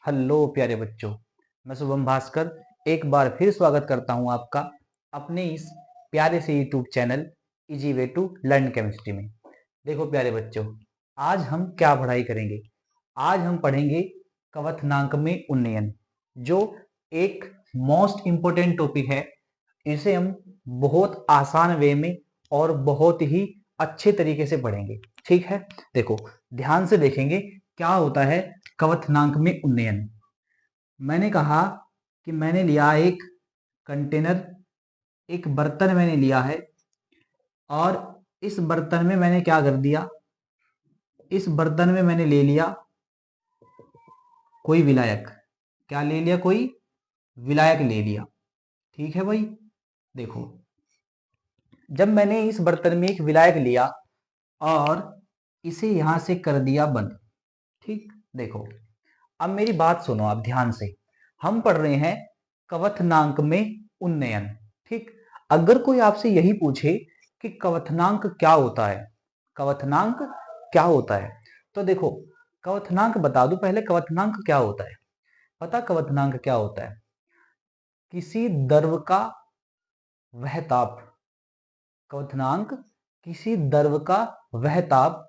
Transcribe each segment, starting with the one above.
Hello प्यारे बच्चों, मैं शुभम भास्कर एक बार फिर स्वागत करता हूं आपका अपने इस प्यारे से YouTube channel easy way to learn chemistry में। देखो प्यारे बच्चों, आज हम क्या पढ़ाई करेंगे। आज हम पढ़ेंगे कवथनांक में उन्नयन, जो एक मोस्ट इम्पोर्टेंट टॉपिक है। इसे हम बहुत आसान वे में और बहुत ही अच्छे तरीके से पढ़ेंगे। ठीक है, देखो ध्यान से देखेंगे क्या होता है कवथनांक में उन्नयन। मैंने कहा कि मैंने लिया एक कंटेनर, एक बर्तन मैंने लिया है, और इस बर्तन में मैंने क्या कर दिया, इस बर्तन में मैंने ले लिया कोई विलायक। क्या ले लिया? कोई विलायक ले लिया। ठीक है भाई, देखो जब मैंने इस बर्तन में एक विलायक लिया और इसे यहां से कर दिया बंद। ठीक, देखो अब मेरी बात सुनो आप ध्यान से। हम पढ़ रहे हैं कवथनांक में उन्नयन। ठीक, अगर कोई आपसे यही पूछे कि कवथनांक क्या होता है, कवथनांक क्या होता है, तो देखो कवथनांक बता दूं पहले कवथनांक क्या होता है। पता कवथनांक क्या होता है? किसी द्रव का वह ताप। कवथनांक किसी द्रव का वह ताप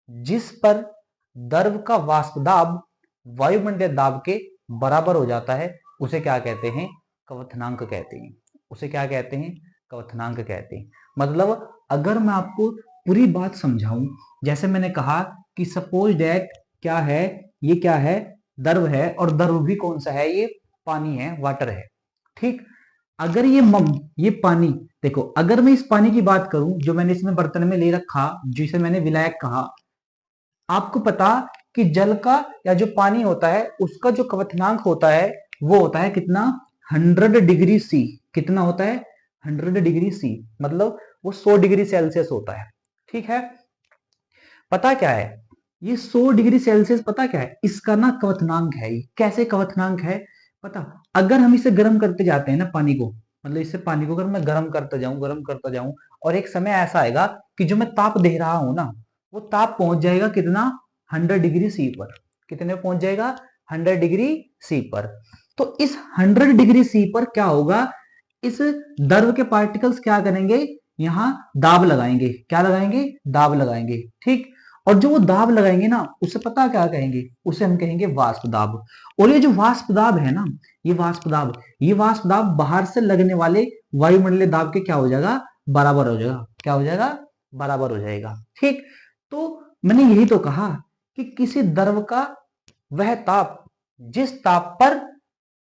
जिस पर द्रव का वाष्प दाब वायुमंडलीय दाब के बराबर हो जाता है, उसे क्या कहते हैं? कवथनांक कहते हैं। उसे क्या कहते हैं? कवथनांक कहते हैं। मतलब अगर मैं आपको पूरी बात समझाऊं, जैसे मैंने कहा कि सपोज दैट क्या है, ये क्या है? द्रव है, और द्रव भी कौन सा है? ये पानी है, वाटर है। ठीक, अगर ये पानी, देखो अगर मैं इस पानी की बात करूं जो मैंने इसमें बर्तन में ले रखा, जिसे मैंने विलायक कहा, आपको पता कि जल का या जो पानी होता है उसका जो कवथनांक होता है वो होता है कितना? 100 डिग्री सी। कितना होता है? 100 डिग्री सी, मतलब वो 100 डिग्री सेल्सियस होता है। ठीक है, पता क्या है ये 100 डिग्री सेल्सियस? पता क्या है इसका ना कवथनांक है। ये कैसे कवथनांक है पता? अगर हम इसे गर्म करते जाते हैं ना पानी को, मतलब इससे पानी को अगर मैं गर्म करता जाऊं, और एक समय ऐसा आएगा कि जो मैं ताप दे रहा हूं ना, वो ताप पहुंच जाएगा कितना? 100 डिग्री सी पर। कितने पहुंच जाएगा? 100 डिग्री सी पर। तो इस 100 डिग्री सी पर क्या होगा? इस द्रव के पार्टिकल्स क्या करेंगे? यहां दाब लगाएंगे। क्या लगाएंगे? दाब लगाएंगे। ठीक, और जो वो दाब लगाएंगे ना, उसे पता क्या कहेंगे? उसे हम कहेंगे वाष्प दाब। और ये जो वाष्प दाब है ना, ये वाष्प दाब बाहर से लगने वाले वायुमंडलीय दाब के क्या हो जाएगा? बराबर हो जाएगा। क्या हो जाएगा? बराबर हो जाएगा। ठीक, तो मैंने यही तो कहा कि किसी द्रव का वह ताप जिस ताप पर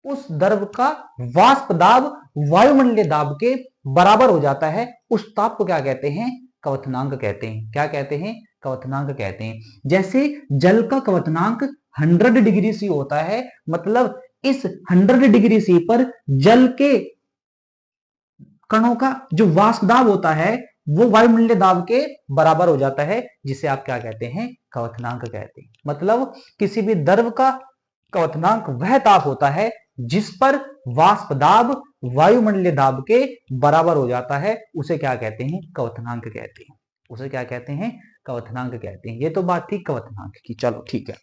उस द्रव का वाष्प दाब वायुमंडलीय दाब के बराबर हो जाता है, उस ताप को क्या कहते हैं? कवथनांक कहते हैं। क्या कहते हैं? कवथनांक कहते हैं। जैसे जल का कवथनांक 100 डिग्री सी होता है, मतलब इस 100 डिग्री सी पर जल के कणों का जो वाष्प दाब होता है वो वायुमंडलीय दाब के बराबर हो जाता है, जिसे आप क्या कहते हैं? कवथनांक कहते हैं। मतलब किसी भी द्रव का कवथनांक वह ताप होता है जिस पर वाष्प दाब वायुमंडलीय दाब के बराबर हो जाता है, उसे क्या कहते हैं? कवथनांक कहते हैं। उसे क्या कहते हैं? कवथनांक कहते हैं। ये तो बात थी कवथनांक की। चलो ठीक है,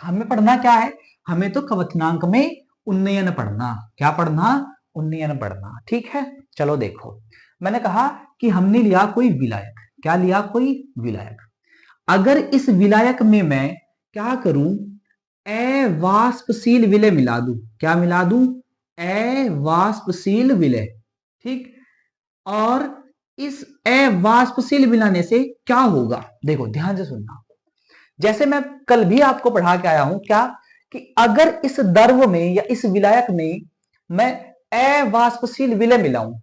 हमें पढ़ना क्या है? हमें तो कवथनांक में उन्नयन पढ़ना। क्या पढ़ना? उन्नयन पढ़ना। ठीक है, चलो देखो मैंने कहा कि हमने लिया कोई विलायक। क्या लिया? कोई विलायक। अगर इस विलायक में मैं क्या करूं? अवाष्पशील विलय मिला दूं। क्या मिला दूं? अवाष्पशील विलय। ठीक, और इस अवाष्पशील मिलाने से क्या होगा? देखो ध्यान से सुनना। जैसे मैं कल भी आपको पढ़ा के आया हूं क्या, कि अगर इस द्रव में या इस विलायक में मैं अवाष्पशील विलय मिलाऊं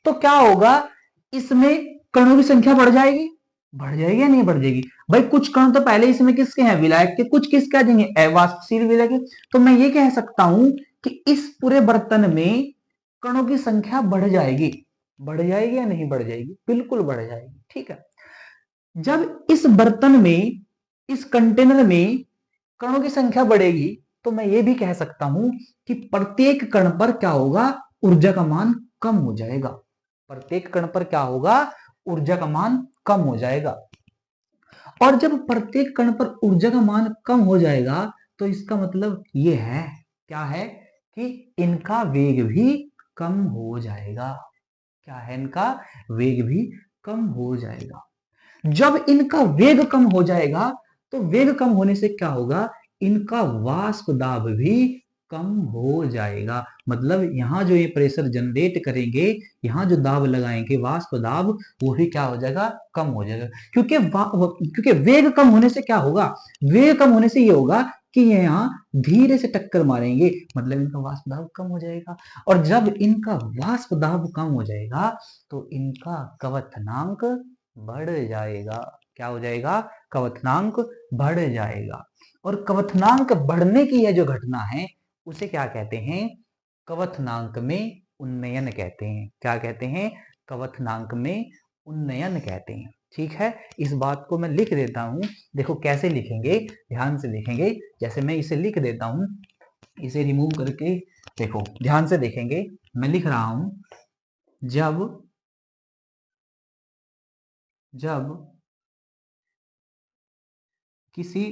तो क्या होगा? इसमें कणों की संख्या बढ़ जाएगी। बढ़ जाएगी या नहीं बढ़ जाएगी? भाई कुछ कण तो पहले इसमें किसके हैं? विलायक के। कुछ किसके आ जाएंगे? अवाष्पशील विलय के। तो मैं ये कह सकता हूं कि इस पूरे बर्तन में कणों की संख्या बढ़ जाएगी। बढ़ जाएगी या नहीं बढ़ जाएगी? बिल्कुल बढ़ जाएगी। ठीक है, जब इस बर्तन में, इस कंटेनर में कणों की संख्या बढ़ेगी, तो मैं ये भी कह सकता हूं कि प्रत्येक कण पर क्या होगा? ऊर्जा का मान कम हो जाएगा। प्रत्येक कण पर क्या होगा? ऊर्जा का मान कम हो जाएगा। और जब प्रत्येक कण पर ऊर्जा का मान कम हो जाएगा, तो इसका मतलब ये है, क्या है कि इनका वेग भी कम हो जाएगा। क्या है, इनका वेग भी कम हो जाएगा। जब इनका वेग कम हो जाएगा तो वेग कम होने से क्या होगा, इनका वाष्प दाब भी कम हो जाएगा। मतलब यहां जो ये प्रेशर जनरेट करेंगे, यहां जो दाब लगाएंगे वाष्प दाब, वो भी क्या हो जाएगा, कम हो जाएगा। क्योंकि वेग कम होने से क्या होगा, वेग कम होने से ये होगा कि ये यहाँ धीरे से टक्कर मारेंगे, मतलब इनका वाष्प दाब कम हो जाएगा। और जब इनका वाष्प दाब कम हो जाएगा तो इनका क्वथनांक बढ़ जाएगा। क्या हो जाएगा, क्वथनांक बढ़ जाएगा। और क्वथनांक बढ़ने की यह जो घटना है उसे क्या कहते हैं, क्वथनांक में उन्नयन कहते हैं। क्या कहते हैं, क्वथनांक में उन्नयन कहते हैं। ठीक है, इस बात को मैं लिख देता हूं। देखो कैसे लिखेंगे, ध्यान से लिखेंगे। जैसे मैं इसे लिख देता हूं, इसे रिमूव करके देखो, ध्यान से देखेंगे। मैं लिख रहा हूं, जब जब किसी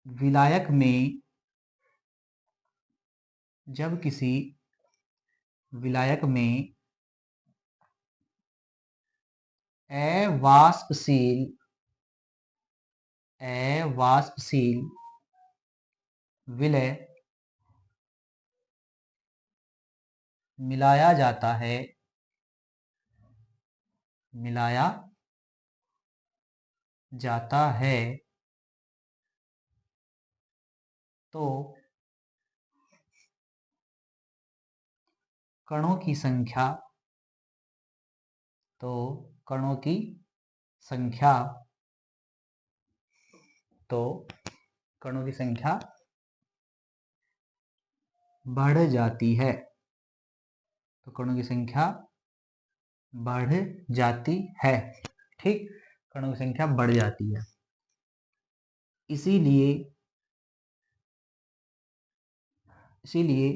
विलायक में जब किसी विलायक में अवाष्पशील अवाष्पशील विलय मिलाया जाता है, मिलाया जाता है, तो कणों की संख्या तो कणों की संख्या तो कणों की संख्या बढ़ जाती है। तो कणों की संख्या बढ़ जाती है। ठीक, कणों की संख्या बढ़ जाती है। इसीलिए इसीलिए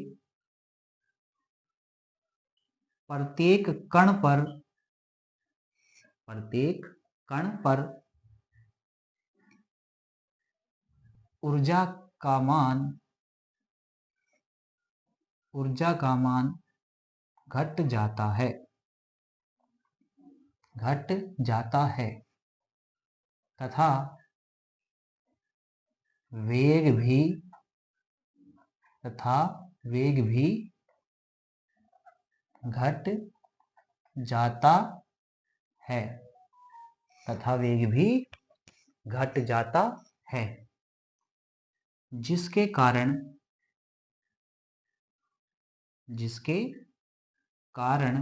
प्रत्येक कण पर प्रत्येक कण पर ऊर्जा का मान ऊर्जा का मान घट जाता है, घट जाता है, तथा वेग भी तथा वेग भी घट जाता है, तथा वेग भी घट जाता है, जिसके कारण जिसके कारण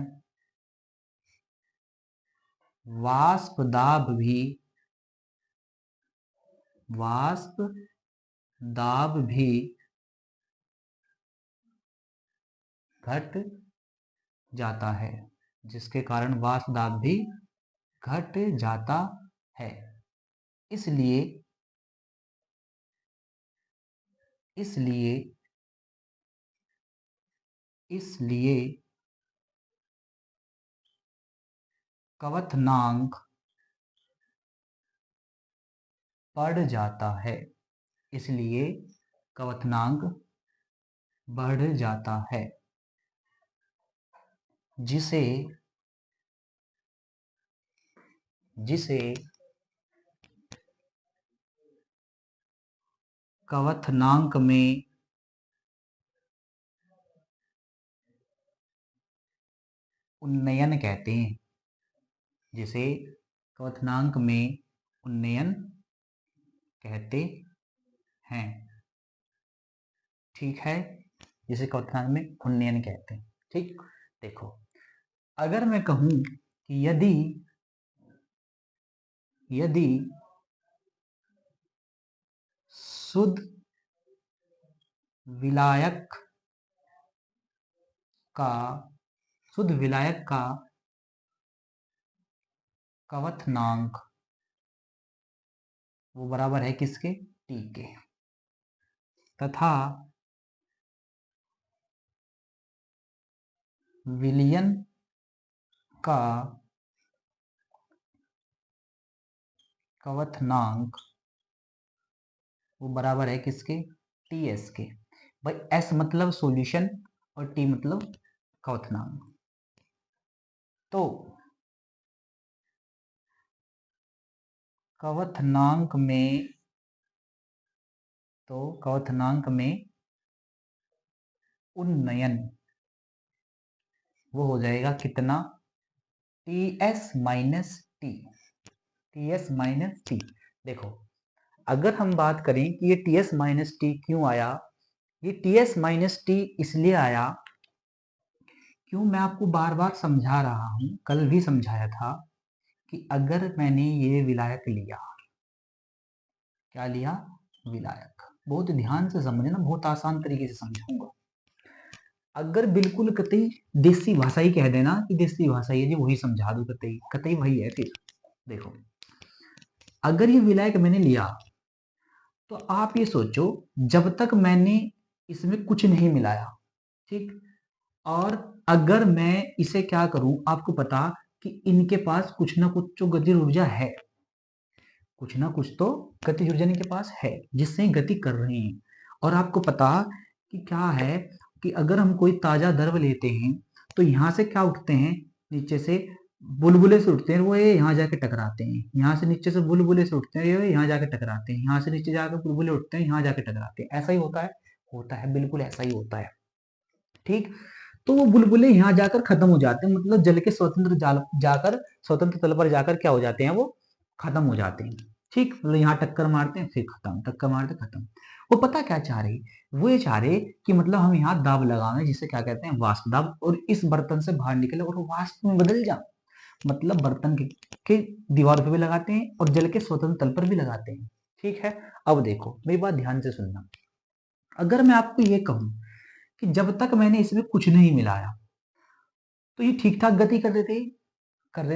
वाष्प दाब भी वाष्प दाब भी घट जाता है, जिसके कारण वाष्प दाब भी घट जाता है। इसलिए इसलिए इसलिए क्वथनांक बढ़ जाता है। इसलिए क्वथनांक बढ़ जाता है, जिसे जिसे क्वथनांक में उन्नयन कहते हैं। जिसे क्वथनांक में उन्नयन कहते हैं। ठीक है, जिसे क्वथनांक में उन्नयन कहते हैं। ठीक, देखो अगर मैं कहूं कि यदि यदि शुद्ध विलायक का शुद्ध विलायक का क्वथनांक वो बराबर है किसके, टी के, तथा विलयन का क्वथनांक वो बराबर है किसके, TS के। भाई S मतलब सॉल्यूशन और T मतलब क्वथनांक। तो क्वथनांक में उन्नयन वो हो जाएगा कितना, TS माइनस टी। देखो अगर हम बात करें कि ये TS माइनस टी क्यों आया, ये TS माइनस टी इसलिए आया, क्यों मैं आपको बार बार समझा रहा हूं, कल भी समझाया था कि अगर मैंने ये विलायक लिया, क्या लिया, विलायक, बहुत ध्यान से समझना, बहुत आसान तरीके से समझाऊंगा। अगर बिल्कुल कतई देसी भाषा ही कह देना कि देसी भाषा ये जी वही समझा दो, कतई कतई वही है। फिर देखो अगर ये विलायक मैंने लिया तो आप ये सोचो जब तक मैंने इसमें कुछ नहीं मिलाया, ठीक, और अगर मैं इसे क्या करूं, आपको पता कि इनके पास कुछ ना कुछ जो गतिज ऊर्जा है, कुछ ना कुछ तो गतिज ऊर्जा इनके पास है जिससे गति कर रही है। और आपको पता कि क्या है कि अगर हम कोई ताजा द्रव लेते हैं तो यहाँ से क्या उठते हैं, नीचे से बुलबुले से उठते हैं, वो ये यहाँ जाके टकराते हैं, यहाँ से नीचे से बुलबुले से उठते हैं, ये यहाँ जाके टकराते हैं, यहाँ से नीचे जाकर बुलबुले उठते हैं, यहाँ जाके टकराते हैं। ऐसा ही होता है बिल्कुल ऐसा ही होता है, ठीक। तो वो बुलबुले यहाँ जाकर खत्म हो जाते हैं, मतलब जल के स्वतंत्र जाकर स्वतंत्र तल पर जाकर क्या हो जाते हैं, वो खत्म हो जाते हैं, ठीक। मतलब यहाँ टक्कर मारते हैं फिर खत्म, टक्कर मारते खत्म। वो पता क्या चाह रहे, वो ये चाह रहे कि मतलब हम यहाँ दाब लगावे जिसे क्या कहते हैं, वाष्प दाब, और इस बर्तन से बाहर निकले और वाष्प में बदल जा, मतलब बर्तन के दीवार पे भी लगाते हैं और जल के स्वतंत्र तल पर भी लगाते हैं, ठीक है। अब देखो मेरी बात ध्यान से सुनना, अगर मैं आपको ये कहूं कि जब तक मैंने इसमें कुछ नहीं मिलाया तो ये ठीक ठाक गति कर रहे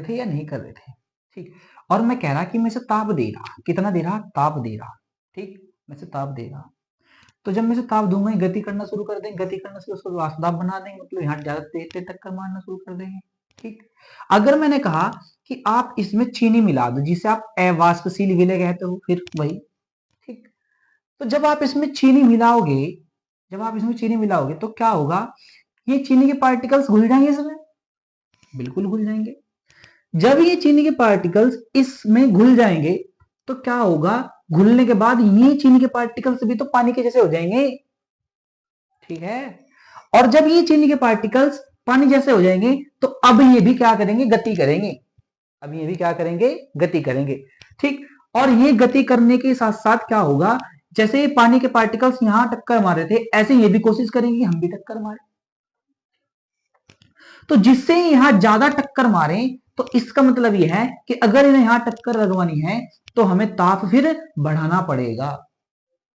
थे या नहीं कर रहे थे, ठीक। और मैं कह रहा कि मैं इसे ताप दे रहा, कितना दे रहा, ताप दे रहा, ठीक, मैं इसे ताप दे रहा। तो जब मैं इसे ताप दूंगा गति करना शुरू कर देंगे, गति करना शुरू उसको वाष्पदाब बना देंगे, मतलब यहाँ ज्यादा तेज तेज टक्कर मारना शुरू कर देंगे, ठीक। अगर मैंने कहा कि आप इसमें चीनी मिला दो जिसे आप अवाष्पशील विलय कहते हो, फिर वही, ठीक। तो जब आप इसमें चीनी मिलाओगे तो क्या होगा, ये चीनी के पार्टिकल्स घुल जाएंगे इसमें, बिल्कुल घुल जाएंगे। जब ये चीनी के पार्टिकल्स इसमें घुल जाएंगे तो क्या होगा, घुलने के बाद ये चीनी के पार्टिकल्स भी तो पानी के जैसे हो जाएंगे, ठीक है। और जब ये चीनी के पार्टिकल्स पानी जैसे हो जाएंगे तो अब ये भी क्या करेंगे, गति करेंगे, अब ये भी क्या करेंगे, गति करेंगे, ठीक। और ये गति करने के साथ साथ क्या होगा, जैसे ये पानी के पार्टिकल्स यहां टक्कर मार रहे थे ऐसे ये भी कोशिश करेंगे हम भी टक्कर मारे। तो जिससे यहां ज्यादा टक्कर मारे तो इसका मतलब यह है कि अगर इन्हें यहां टक्कर लगवानी है तो हमें ताप फिर बढ़ाना पड़ेगा।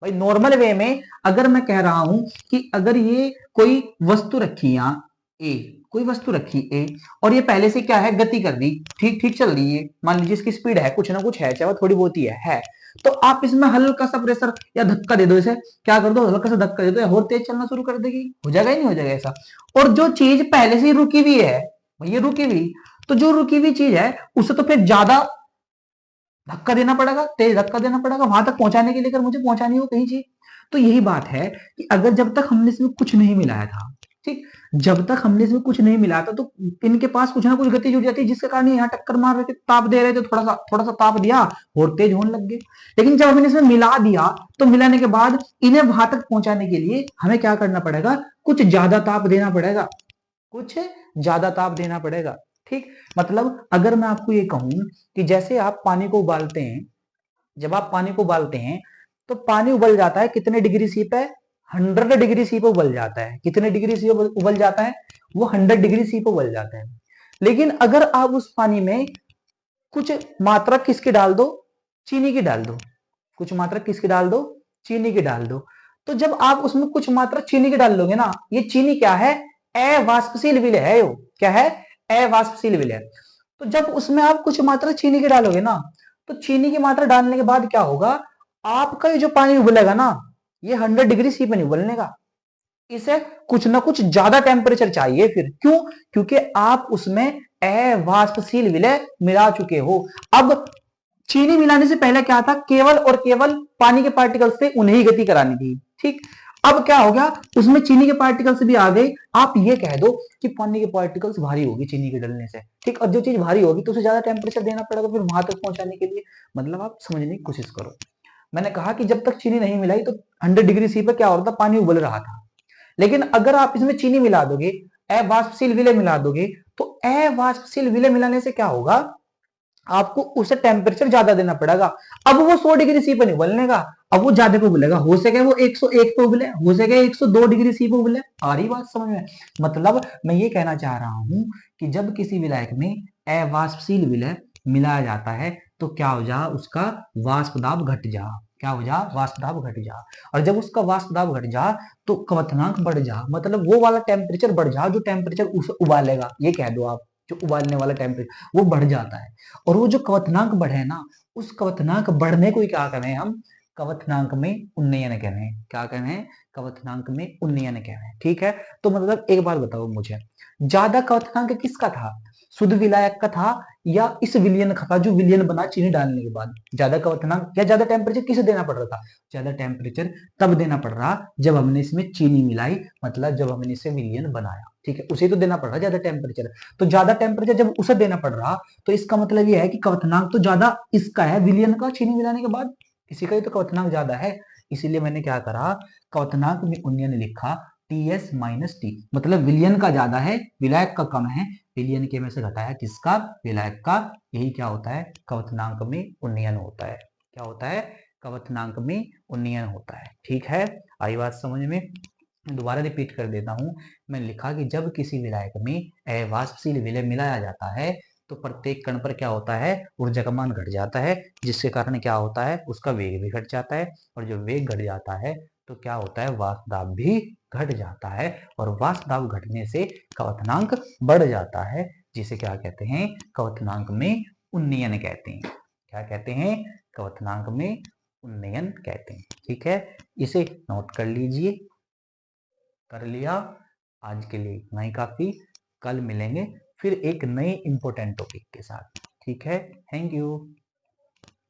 भाई नॉर्मल वे में अगर मैं कह रहा हूं कि अगर ये कोई वस्तु रखी यहां ए, कोई वस्तु रखी ए और ये पहले से क्या है, गति कर दी, ठीक ठीक चल रही है, मान लीजिए इसकी स्पीड है, कुछ ना कुछ है, चाहे वो थोड़ी बहुत ही है, तो आप इसमें हल्का सा प्रेशर या धक्का दे दो, इसे क्या कर दो, हल्का सा धक्का दे दो या और तेज चलना शुरू कर देगी, हो जाएगा ही नहीं हो जाएगा ऐसा। और जो चीज पहले से ही रुकी हुई है, ये रुकी हुई, तो जो रुकी हुई चीज है उसे तो फिर ज्यादा धक्का देना पड़ेगा, तेज धक्का देना पड़ेगा वहां तक पहुंचाने के लिए, अगर मुझे पहुंचानी हो कहीं चीज। तो यही बात है कि अगर जब तक हमने इसमें कुछ नहीं मिलाया था, ठीक, जब तक हमने इसमें कुछ नहीं मिलाया था तो इनके पास कुछ ना कुछ गति जुड़ जाती है जिसके कारण यहाँ टक्कर मार रहे थे, ताप दे रहे थे, थोड़ा सा ताप दिया और तेज होने लग गए। लेकिन जब हमने इसमें मिला दिया तो मिलाने के बाद इन्हें वहां तक पहुंचाने के लिए हमें क्या करना पड़ेगा, कुछ ज्यादा ताप देना पड़ेगा, कुछ ज्यादा ताप देना पड़ेगा, ठीक। मतलब अगर मैं आपको ये कहूं कि जैसे आप पानी को उबालते हैं, जब आप पानी को उबालते हैं तो पानी उबल जाता है कितने डिग्री सी पे, 100 डिग्री सी पे उबल जाता है। कितने डिग्री सी पे उबल जाता है, वो 100 डिग्री सी पे उबल जाता है। लेकिन अगर आप उस पानी में कुछ मात्रा किसकी डाल दो, चीनी की डाल दो, कुछ मात्रा किसकी डाल दो, चीनी की डाल दो, तो जब आप उसमें कुछ मात्रा चीनी की डाल लोगे ना, ये चीनी क्या है, अवाष्पशील विलय है, वो क्या है, अवाष्पशील विलय। तो जब उसमें आप कुछ मात्रा चीनी की डालोगे ना, तो चीनी की मात्रा डालने के बाद क्या होगा, आपका ये जो पानी उबलेगा ना, ये 100 डिग्री सी पे नहीं उबलने का, इसे कुछ ना कुछ ज्यादा टेम्परेचर चाहिए। फिर क्यों, क्योंकि आप उसमें अवाष्पशील विलय मिला चुके हो। अब चीनी मिलाने से पहले क्या था, केवल और केवल पानी के पार्टिकल्स से उन्हें ही गति करानी थी, ठीक। अब क्या हो गया, उसमें चीनी के पार्टिकल्स भी आ गए। आप ये कह दो कि पानी के पार्टिकल्स भारी होगी चीनी के डलने से, ठीक। और जो चीज भारी होगी तो उसे ज्यादा टेम्परेचर देना पड़ेगा फिर वहां तक पहुंचाने के लिए। मतलब आप समझने की कोशिश करो। मैंने कहा कि जब तक चीनी नहीं मिलाई तो 100 डिग्री सी पे क्या हो रहा था, पानी उबल रहा था। लेकिन अगर आप इसमें चीनी मिला दोगे, अवाष्पशील विलय मिला दोगे, तो अवाष्पशील विलय मिलाने से क्या होगा, आपको उसे टेम्परेचर ज्यादा देना पड़ेगा। अब वो 100 डिग्री सी पे नहीं उबलने का, अब वो ज्यादा पे उबलेगा। हो सके वो 101 पे उबले, हो सके 102 डिग्री सी पे उबले। आ रही बात समझ में? मतलब मैं ये कहना चाह रहा हूं कि जब किसी विलायक में अवाष्पशील विलय मिलाया जाता है तो क्या हो जा, उसका वाष्प दाब घट जा। क्या हो जा, वाष्प दाब घट जा। और जब उसका वाष्प दाब घट जा तो क्वथनांक बढ़ जा, मतलब वो वाला टेम्परेचर बढ़ जा जो टेम्परेचर उसे उबालेगा, ये कह दो आप, जो उबालने वाला टेम्परेचर वो बढ़ जाता है। और वो जो क्वथनांक बढ़े ना, उस क्वथनांक बढ़ने को ही क्या करें हम, क्वथनांक में उन्नयन कह रहे हैं। क्या कह रहे हैं, क्वथनांक में उन्नयन कह रहे हैं, ठीक है। तो मतलब एक बात बताओ मुझे, ज्यादा क्वथनांक किसका था, शुद्ध विलायक का था या इस विलयन का था जो विलयन बना चीनी डालने के बाद? ज्यादा क्वथनांक या ज्यादा टेम्परेचर किसे देना पड़ रहा था? ज्यादा टेम्परेचर तब देना पड़ रहा जब हमने इसमें चीनी मिलाई, मतलब जब हमने इसे विलयन बनाया, ठीक है, उसे तो देना पड़ रहा ज्यादा टेम्परेचर। तो ज्यादा टेम्परेचर जब उसे देना पड़ रहा तो इसका मतलब यह है कि क्वथनांक तो ज्यादा इसका है विलयन का, चीनी मिलाने के बाद इसी का ही तो क्वथनांक ज्यादा है। इसीलिए मैंने क्या करा, क्वथनांक में उन्नयन लिखा Ts-T, मतलब विलयन का ज्यादा है विलायक का कम है, विलयन के में से घटाया किसका, विलायक का। यही क्या होता है, क्वथनांक में उन्नयन होता है। क्या होता है, क्वथनांक में उन्नयन होता है, ठीक है। आई बात समझ में? दोबारा रिपीट कर देता हूं। मैंने लिखा कि जब किसी विलायक में अवाष्पशील विलय मिलाया जाता है तो प्रत्येक कण पर क्या होता है, ऊर्जा का मान घट जाता है, जिसके कारण क्या होता है, उसका वेग भी घट जाता है। और जब वेग घट जाता है तो क्या होता है, वाष्प दाब भी घट जाता है। और वाष्प दाब घटने से क्वथनांक बढ़ जाता है, जिसे क्या कहते हैं, क्वथनांक में उन्नयन कहते हैं। क्या कहते हैं, क्वथनांक में उन्नयन कहते हैं, ठीक है। इसे नोट कर लीजिए। कर लिया? आज के लिए इतना ही काफी। कल मिलेंगे फिर एक नए इंपॉर्टेंट टॉपिक के साथ, ठीक है। Thank you.